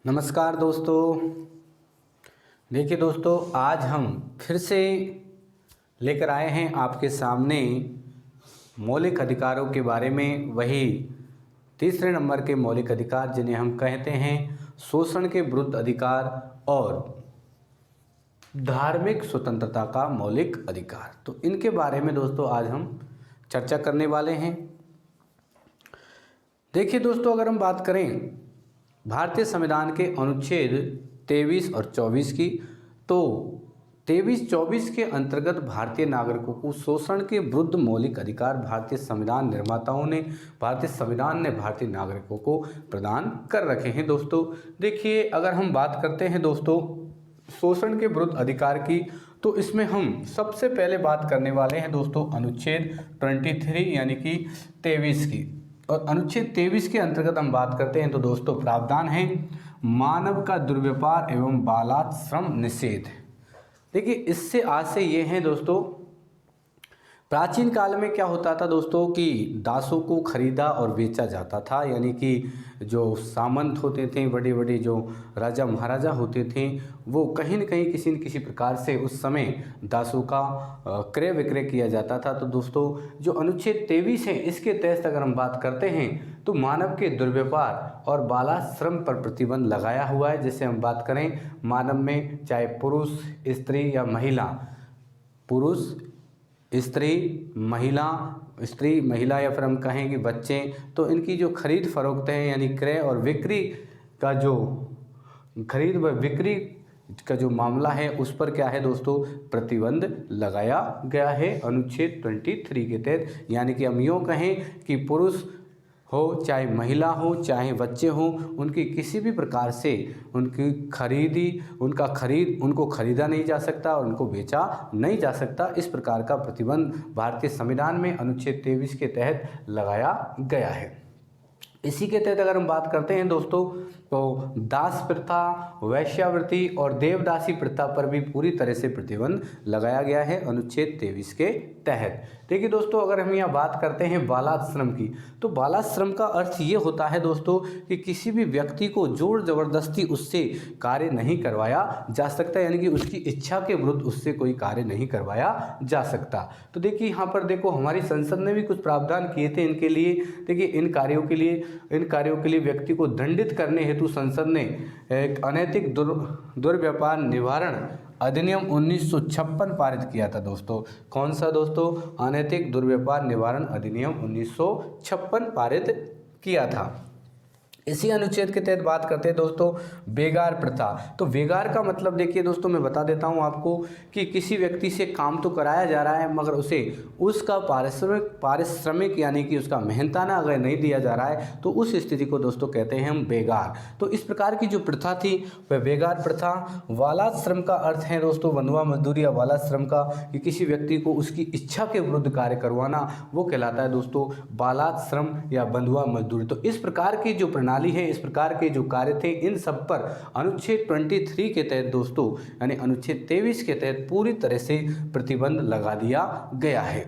नमस्कार दोस्तों। देखिए दोस्तों, आज हम फिर से लेकर आए हैं आपके सामने मौलिक अधिकारों के बारे में। वही तीसरे नंबर के मौलिक अधिकार जिन्हें हम कहते हैं शोषण के विरुद्ध अधिकार और धार्मिक स्वतंत्रता का मौलिक अधिकार। तो इनके बारे में दोस्तों आज हम चर्चा करने वाले हैं। देखिए दोस्तों, अगर हम बात करें भारतीय संविधान के अनुच्छेद 23 और 24 की, तो 23-24 के अंतर्गत भारतीय नागरिकों को शोषण के विरुद्ध मौलिक अधिकार भारतीय संविधान ने भारतीय नागरिकों को प्रदान कर रखे हैं। दोस्तों देखिए, अगर हम बात करते हैं दोस्तों शोषण के विरुद्ध अधिकार की, तो इसमें हम सबसे पहले बात करने वाले हैं दोस्तों अनुच्छेद 23 यानी कि 23 की। और अनुच्छेद 23 के अंतर्गत हम बात करते हैं तो दोस्तों प्रावधान है मानव का दुर्व्यापार एवं बालाश्रम निषेध। देखिए, इससे आशय ये हैं दोस्तों, प्राचीन काल में क्या होता था दोस्तों कि दासों को खरीदा और बेचा जाता था। यानी कि जो सामंत होते थे, बड़े बड़े जो राजा महाराजा होते थे, वो कहीं न कहीं किसी न किसी प्रकार से उस समय दासों का क्रय विक्रय किया जाता था। तो दोस्तों जो अनुच्छेद 23 है, इसके तहत अगर हम बात करते हैं तो मानव के दुर्व्यापार और बालाश्रम पर प्रतिबंध लगाया हुआ है। जैसे हम बात करें मानव में, चाहे पुरुष, स्त्री या महिला, पुरुष, स्त्री, महिला या फिर हम कहें कि बच्चे, तो इनकी जो खरीद फरोख्त है यानी क्रय और विक्री का जो खरीद व बिक्री का जो मामला है, उस पर क्या है दोस्तों प्रतिबंध लगाया गया है अनुच्छेद 23 के तहत। यानी कि हम यूँ कहें कि पुरुष हो, चाहे महिला हो, चाहे बच्चे हों, उनकी किसी भी प्रकार से उनको खरीदा नहीं जा सकता और उनको बेचा नहीं जा सकता। इस प्रकार का प्रतिबंध भारतीय संविधान में अनुच्छेद 23 के तहत लगाया गया है। इसी के तहत अगर हम बात करते हैं दोस्तों, तो दास प्रथा, वैश्यावृत्ति और देवदासी प्रथा पर भी पूरी तरह से प्रतिबंध लगाया गया है अनुच्छेद 23 के तहत। देखिए दोस्तों, अगर हम यहाँ बात करते हैं बालाश्रम की, तो बालाश्रम का अर्थ ये होता है दोस्तों कि किसी भी व्यक्ति को जोर जबरदस्ती उससे कार्य नहीं करवाया जा सकता, यानी कि उसकी इच्छा के विरुद्ध उससे कोई कार्य नहीं करवाया जा सकता। तो देखिए यहाँ पर देखो, हमारी संसद ने भी कुछ प्रावधान किए थे इनके लिए। देखिए इन कार्यों के लिए व्यक्ति को दंडित करने हेतु संसद ने एक अनैतिक दुर्व्यापार निवारण अधिनियम 1956 पारित किया था दोस्तों। कौन सा दोस्तों? अनैतिक दुर्व्यापार निवारण अधिनियम 1956 पारित किया था। इसी अनुच्छेद के तहत बात करते हैं दोस्तों बेगार प्रथा। तो बेगार का मतलब देखिए दोस्तों, मैं बता देता हूं आपको कि किसी व्यक्ति से काम तो कराया जा रहा है, मगर उसे उसका पारिश्रमिक यानी कि उसका मेहनताना अगर नहीं दिया जा रहा है, तो उस स्थिति को दोस्तों कहते हैं हम बेगार। तो इस प्रकार की जो प्रथा थी वह बेगार प्रथा। बालाश्रम का अर्थ है दोस्तों बंधुआ मजदूरी या बालाश्रम का, कि किसी व्यक्ति को उसकी इच्छा के विरुद्ध कार्य करवाना, वो कहलाता है दोस्तों बालाश्रम या बंधुआ मजदूरी। तो इस प्रकार की जो प्रणाली है, इस प्रकार के जो कार्य थे, इन सब पर अनुच्छेद 23 के तहत दोस्तों, यानी अनुच्छेद 23 के तहत पूरी तरह से प्रतिबंध लगा दिया गया है।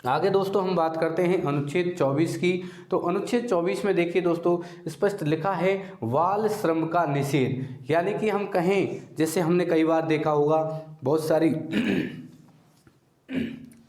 आगे दोस्तों हम बात करते हैं अनुच्छेद 24 की। तो अनुच्छेद 24 में देखिए दोस्तों स्पष्ट लिखा है बाल श्रम का निषेध। यानी कि हम कहें, जैसे हमने कई बार देखा होगा, बहुत सारी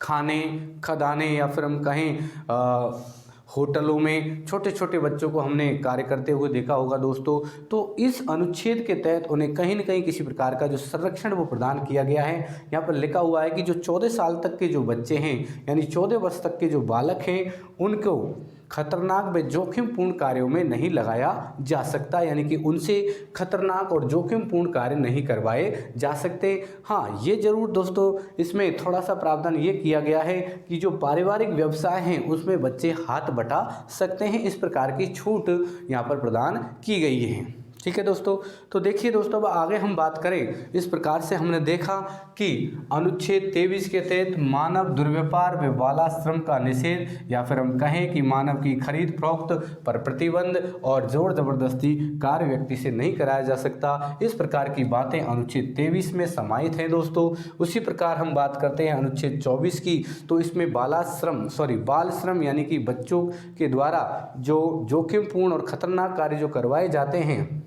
खाने, खदाने या फिर हम कहें होटलों में छोटे छोटे बच्चों को हमने कार्य करते हुए देखा होगा दोस्तों। तो इस अनुच्छेद के तहत उन्हें कहीं न कहीं किसी प्रकार का जो संरक्षण वो प्रदान किया गया है। यहाँ पर लिखा हुआ है कि जो 14 साल तक के जो बच्चे हैं, यानी 14 वर्ष तक के जो बालक हैं, उनको खतरनाक व जोखिमपूर्ण कार्यों में नहीं लगाया जा सकता, यानी कि उनसे खतरनाक और जोखिमपूर्ण कार्य नहीं करवाए जा सकते। हाँ, ये जरूर दोस्तों इसमें थोड़ा सा प्रावधान ये किया गया है कि जो पारिवारिक व्यवसाय हैं उसमें बच्चे हाथ बटा सकते हैं। इस प्रकार की छूट यहाँ पर प्रदान की गई है। ठीक है दोस्तों। तो देखिए दोस्तों, अब आगे हम बात करें, इस प्रकार से हमने देखा कि अनुच्छेद 23 के तहत मानव दुर्व्यापार व बालाश्रम का निषेध, या फिर हम कहें कि मानव की खरीद फरोख्त पर प्रतिबंध और जोर जबरदस्ती कार्य व्यक्ति से नहीं कराया जा सकता, इस प्रकार की बातें अनुच्छेद 23 में समाहित हैं दोस्तों। उसी प्रकार हम बात करते हैं अनुच्छेद 24 की, तो इसमें बाल श्रम यानी कि बच्चों के द्वारा जो जोखिमपूर्ण और खतरनाक कार्य जो करवाए जाते हैं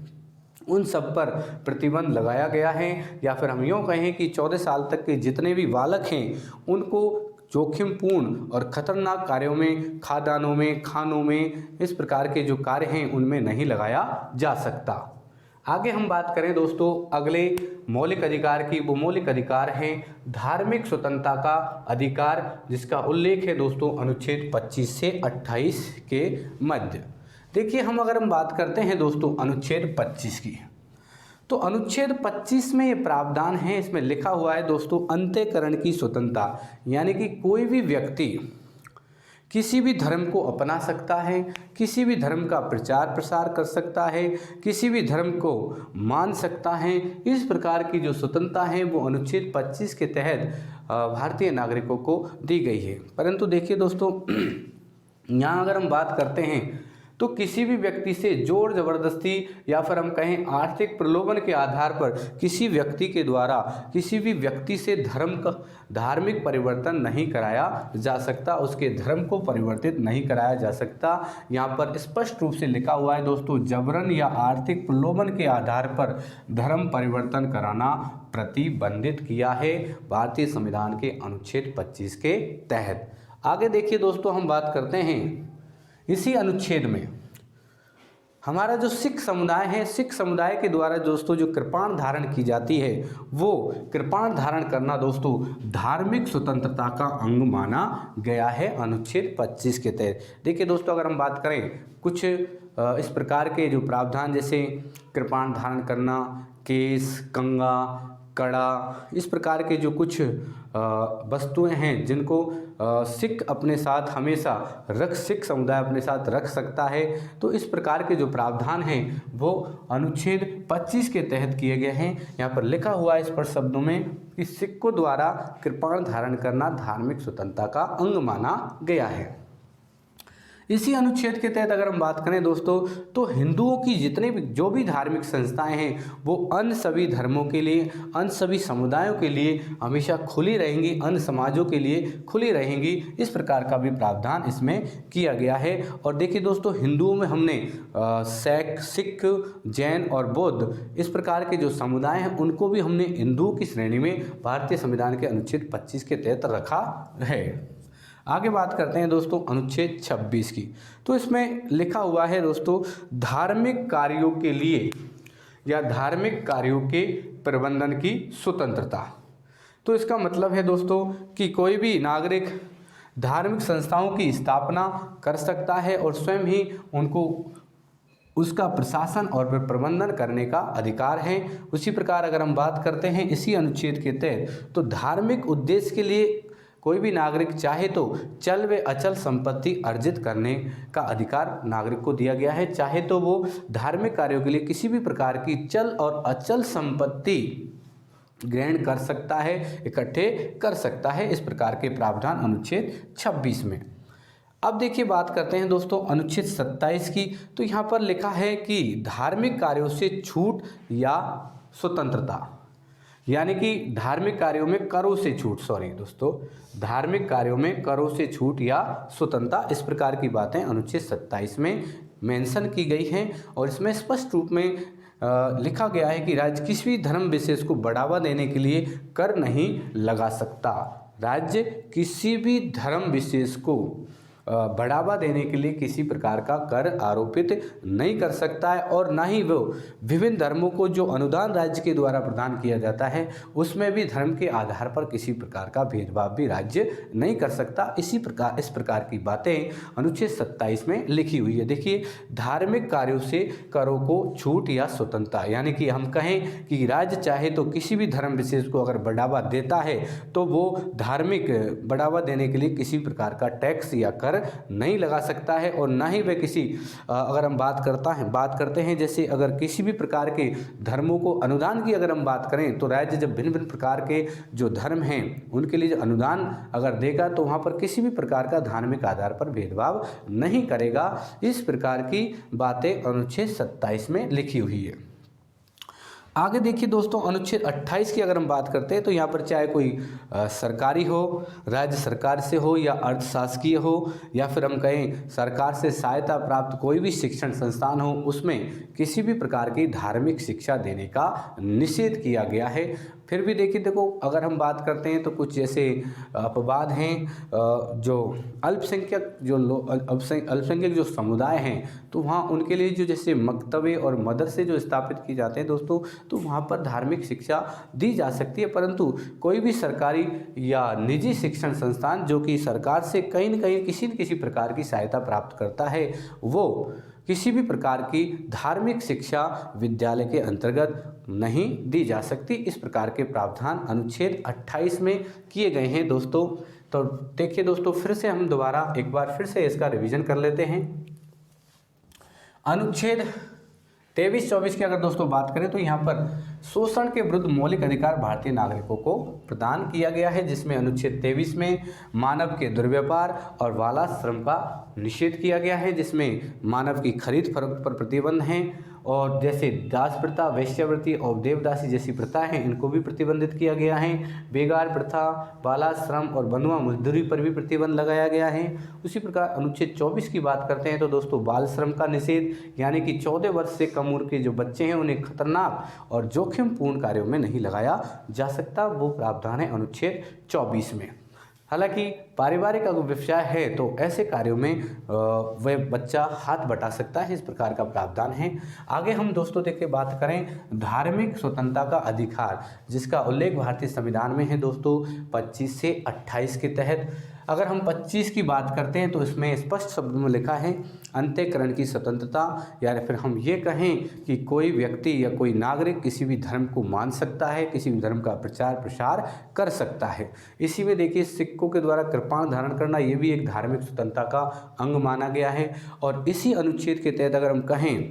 उन सब पर प्रतिबंध लगाया गया है, या फिर हम यूँ कहें कि 14 साल तक के जितने भी बालक हैं उनको जोखिमपूर्ण और खतरनाक कार्यों में, खादानों में, खानों में, इस प्रकार के जो कार्य हैं उनमें नहीं लगाया जा सकता। आगे हम बात करें दोस्तों अगले मौलिक अधिकार की, वो मौलिक अधिकार है धार्मिक स्वतंत्रता का अधिकार, जिसका उल्लेख है दोस्तों अनुच्छेद 25 से 28 के मध्य। देखिए अगर हम बात करते हैं दोस्तों अनुच्छेद 25 की, तो अनुच्छेद 25 में ये प्रावधान है, इसमें लिखा हुआ है दोस्तों अंतःकरण की स्वतंत्रता, यानी कि कोई भी व्यक्ति किसी भी धर्म को अपना सकता है, किसी भी धर्म का प्रचार प्रसार कर सकता है, किसी भी धर्म को मान सकता है। इस प्रकार की जो स्वतंत्रता है वो अनुच्छेद 25 के तहत भारतीय नागरिकों को दी गई है। परंतु देखिए दोस्तों, यहाँ अगर हम बात करते हैं तो किसी भी व्यक्ति से जोर जबरदस्ती या फिर हम कहें आर्थिक प्रलोभन के आधार पर किसी व्यक्ति के द्वारा किसी भी व्यक्ति से धार्मिक परिवर्तन नहीं कराया जा सकता, उसके धर्म को परिवर्तित नहीं कराया जा सकता। यहाँ पर स्पष्ट रूप से लिखा हुआ है दोस्तों, जबरन या आर्थिक प्रलोभन के आधार पर धर्म परिवर्तन कराना प्रतिबंधित किया है भारतीय संविधान के अनुच्छेद 25 के तहत। आगे देखिए दोस्तों, हम बात करते हैं इसी अनुच्छेद में हमारा जो सिख समुदाय है, सिख समुदाय के द्वारा दोस्तों जो कृपाण धारण की जाती है, वो कृपाण धारण करना दोस्तों धार्मिक स्वतंत्रता का अंग माना गया है अनुच्छेद 25 के तहत। देखिए दोस्तों, अगर हम बात करें कुछ इस प्रकार के जो प्रावधान, जैसे कृपाण धारण करना, केस, कंगा, कड़ा, इस प्रकार के जो कुछ वस्तुएं हैं जिनको सिख अपने साथ हमेशा सिख समुदाय अपने साथ रख सकता है, तो इस प्रकार के जो प्रावधान हैं वो अनुच्छेद 25 के तहत किए गए हैं। यहाँ पर लिखा हुआ है स्पष्ट शब्दों में कि सिखों द्वारा कृपाण धारण करना धार्मिक स्वतंत्रता का अंग माना गया है। इसी अनुच्छेद के तहत अगर हम बात करें दोस्तों, तो हिंदुओं की जितने भी जो भी धार्मिक संस्थाएं हैं वो अन्य सभी धर्मों के लिए, अन्य सभी समुदायों के लिए हमेशा खुली रहेंगी, अन्य समाजों के लिए खुली रहेंगी। इस प्रकार का भी प्रावधान इसमें किया गया है। और देखिए दोस्तों, हिंदुओं में हमने सिख, जैन और बौद्ध, इस प्रकार के जो समुदाय हैं उनको भी हमने हिंदुओं की श्रेणी में भारतीय संविधान के अनुच्छेद 25 के तहत रखा है। आगे बात करते हैं दोस्तों अनुच्छेद 26 की, तो इसमें लिखा हुआ है दोस्तों धार्मिक कार्यों के लिए या धार्मिक कार्यों के प्रबंधन की स्वतंत्रता। तो इसका मतलब है दोस्तों कि कोई भी नागरिक धार्मिक संस्थाओं की स्थापना कर सकता है और स्वयं ही उनको उसका प्रशासन और प्रबंधन करने का अधिकार है। उसी प्रकार अगर हम बात करते हैं इसी अनुच्छेद के तहत, तो धार्मिक उद्देश्य के लिए कोई भी नागरिक चाहे तो चल व अचल संपत्ति अर्जित करने का अधिकार नागरिक को दिया गया है, चाहे तो वो धार्मिक कार्यों के लिए किसी भी प्रकार की चल और अचल संपत्ति ग्रहण कर सकता है, इकट्ठे कर सकता है। इस प्रकार के प्रावधान अनुच्छेद 26 में। अब देखिए बात करते हैं दोस्तों अनुच्छेद 27 की, तो यहाँ पर लिखा है कि धार्मिक कार्यों से छूट या स्वतंत्रता, यानी कि धार्मिक कार्यों में करों से छूट, धार्मिक कार्यों में करों से छूट या स्वतंत्रता, इस प्रकार की बातें अनुच्छेद 27 में मेंशन की गई हैं। और इसमें स्पष्ट रूप में लिखा गया है कि राज्य किसी भी धर्म विशेष को बढ़ावा देने के लिए कर नहीं लगा सकता। राज्य किसी भी धर्म विशेष को बढ़ावा देने के लिए किसी प्रकार का कर आरोपित नहीं कर सकता है, और ना ही वो विभिन्न धर्मों को जो अनुदान राज्य के द्वारा प्रदान किया जाता है उसमें भी धर्म के आधार पर किसी प्रकार का भेदभाव भी राज्य नहीं कर सकता। इस प्रकार की बातें अनुच्छेद 27 में लिखी हुई है। देखिए, धार्मिक कार्यों से करों को छूट या स्वतंत्रता, यानी कि हम कहें कि राज्य चाहे तो किसी भी धर्म विशेष को अगर बढ़ावा देता है तो वो धार्मिक बढ़ावा देने के लिए किसी प्रकार का टैक्स या कर कर नहीं लगा सकता है और ना ही वह किसी अगर हम बात करते हैं जैसे अगर किसी भी प्रकार के धर्मों को अनुदान की अगर हम बात करें तो राज्य जब भिन्न भिन्न प्रकार के जो धर्म हैं उनके लिए जो अनुदान अगर देगा तो वहाँ पर किसी भी प्रकार का धार्मिक आधार पर भेदभाव नहीं करेगा। इस प्रकार की बातें अनुच्छेद 27 में लिखी हुई है। आगे देखिए दोस्तों, अनुच्छेद 28 की अगर हम बात करते हैं तो यहाँ पर चाहे कोई सरकारी हो, राज्य सरकार से हो या अर्धशासकीय हो या फिर हम कहें सरकार से सहायता प्राप्त कोई भी शिक्षण संस्थान हो, उसमें किसी भी प्रकार की धार्मिक शिक्षा देने का निषेध किया गया है। फिर भी देखो अगर हम बात करते हैं तो कुछ जैसे अपवाद हैं, जो अल्पसंख्यक जो समुदाय हैं तो वहाँ उनके लिए जो जैसे मकतबे और मदरसे जो स्थापित किए जाते हैं दोस्तों, तो वहाँ पर धार्मिक शिक्षा दी जा सकती है। परंतु कोई भी सरकारी या निजी शिक्षण संस्थान जो कि सरकार से कहीं न कहीं किसी न किसी प्रकार की सहायता प्राप्त करता है, वो किसी भी प्रकार की धार्मिक शिक्षा विद्यालय के अंतर्गत नहीं दी जा सकती। इस प्रकार के प्रावधान अनुच्छेद 28 में किए गए हैं दोस्तों। तो देखिए दोस्तों, फिर से हम दोबारा एक बार फिर से इसका रिवीजन कर लेते हैं। अनुच्छेद 23-24 की अगर दोस्तों बात करें तो यहाँ पर शोषण के विरुद्ध मौलिक अधिकार भारतीय नागरिकों को प्रदान किया गया है, जिसमें अनुच्छेद 23 में मानव के दुर्व्यापार और बालाश्रम का निषेध किया गया है, जिसमें मानव की खरीद फरोख्त पर प्रतिबंध हैं और जैसे दास प्रथा, वेश्यावृत्ति और देवदासी जैसी प्रथाएं हैं, इनको भी प्रतिबंधित किया गया है। बेगार प्रथा, बालाश्रम और बंधुआ मजदूरी पर भी प्रतिबंध लगाया गया है। उसी प्रकार अनुच्छेद 24 की बात करते हैं तो दोस्तों बाल श्रम का निषेध, यानी कि 14 वर्ष से कम उम्र के जो बच्चे हैं उन्हें खतरनाक और जोखिमपूर्ण कार्यों में नहीं लगाया जा सकता, वो प्रावधान है अनुच्छेद 24 में। हालांकि पारिवारिक अगर व्यवसाय है तो ऐसे कार्यों में वह बच्चा हाथ बटा सकता है, इस प्रकार का प्रावधान है। आगे हम दोस्तों देखिए बात करें धार्मिक स्वतंत्रता का अधिकार, जिसका उल्लेख भारतीय संविधान में है दोस्तों 25 से 28 के तहत। अगर हम 25 की बात करते हैं तो इसमें स्पष्ट शब्द में लिखा है अंतःकरण की स्वतंत्रता, या फिर हम ये कहें कि कोई व्यक्ति या कोई नागरिक किसी भी धर्म को मान सकता है, किसी भी धर्म का प्रचार प्रसार कर सकता है। इसी में देखिए सिक्कों के द्वारा कृपाण धारण करना, ये भी एक धार्मिक स्वतंत्रता का अंग माना गया है। और इसी अनुच्छेद के तहत अगर हम कहें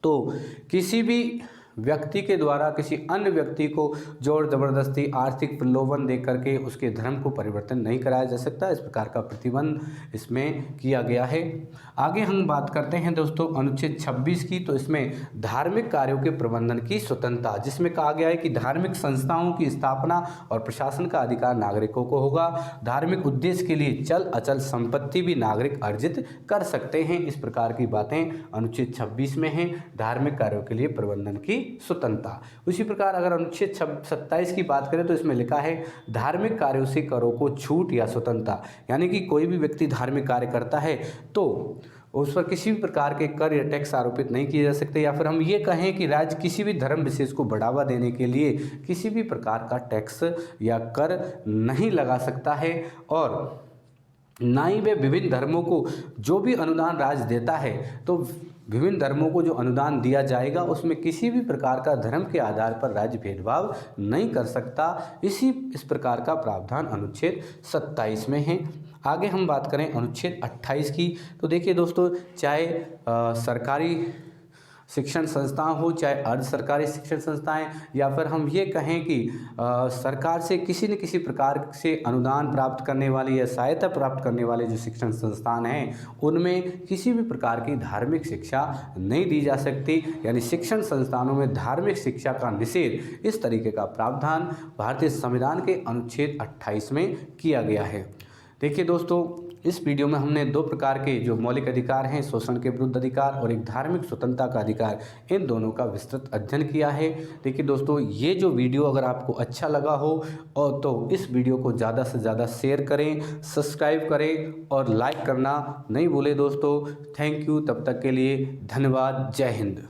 तो किसी भी व्यक्ति के द्वारा किसी अन्य व्यक्ति को जोर जबरदस्ती आर्थिक प्रलोभन दे करके उसके धर्म को परिवर्तन नहीं कराया जा सकता, इस प्रकार का प्रतिबंध इसमें किया गया है। आगे हम बात करते हैं दोस्तों अनुच्छेद 26 की, तो इसमें धार्मिक कार्यों के प्रबंधन की स्वतंत्रता, जिसमें कहा गया है कि धार्मिक संस्थाओं की स्थापना और प्रशासन का अधिकार नागरिकों को होगा। धार्मिक उद्देश्य के लिए चल अचल संपत्ति भी नागरिक अर्जित कर सकते हैं। इस प्रकार की बातें अनुच्छेद 26 में हैं, धार्मिक कार्यों के लिए प्रबंधन की स्वतंत्रता। उसी प्रकार अगर अनुच्छेद 27 की बात करें तो इसमें लिखा है धार्मिक कार्यों से करों को छूट या स्वतंत्रता, यानी कि कोई भी व्यक्ति धार्मिक कार्य करता है तो उस पर किसी भी प्रकार के कर या टैक्स आरोपित नहीं किए जा सकते, या फिर हम ये कहें कि राज्य किसी भी धर्म विशेष को बढ़ावा देने के लिए किसी भी प्रकार का टैक्स या कर नहीं लगा सकता है। और ना ही वे विभिन्न धर्मों को जो भी अनुदान राज्य देता है तो विभिन्न धर्मों को जो अनुदान दिया जाएगा उसमें किसी भी प्रकार का धर्म के आधार पर राज्य भेदभाव नहीं कर सकता। इस प्रकार का प्रावधान अनुच्छेद 27 में है। आगे हम बात करें अनुच्छेद 28 की, तो देखिए दोस्तों चाहे सरकारी शिक्षण संस्थान हो चाहे अर्ध सरकारी शिक्षण संस्थाएं, या फिर हम ये कहें कि सरकार से किसी न किसी प्रकार से अनुदान प्राप्त करने वाले या सहायता प्राप्त करने वाले जो शिक्षण संस्थान हैं उनमें किसी भी प्रकार की धार्मिक शिक्षा नहीं दी जा सकती, यानी शिक्षण संस्थानों में धार्मिक शिक्षा का निषेध, इस तरीके का प्रावधान भारतीय संविधान के अनुच्छेद 28 में किया गया है। देखिए दोस्तों इस वीडियो में हमने दो प्रकार के जो मौलिक अधिकार हैं, शोषण के विरुद्ध अधिकार और एक धार्मिक स्वतंत्रता का अधिकार, इन दोनों का विस्तृत अध्ययन किया है। देखिए दोस्तों ये जो वीडियो अगर आपको अच्छा लगा हो और तो इस वीडियो को ज़्यादा से ज़्यादा शेयर करें, सब्सक्राइब करें और लाइक करना नहीं भूलें दोस्तों। थैंक यू, तब तक के लिए धन्यवाद। जय हिंद।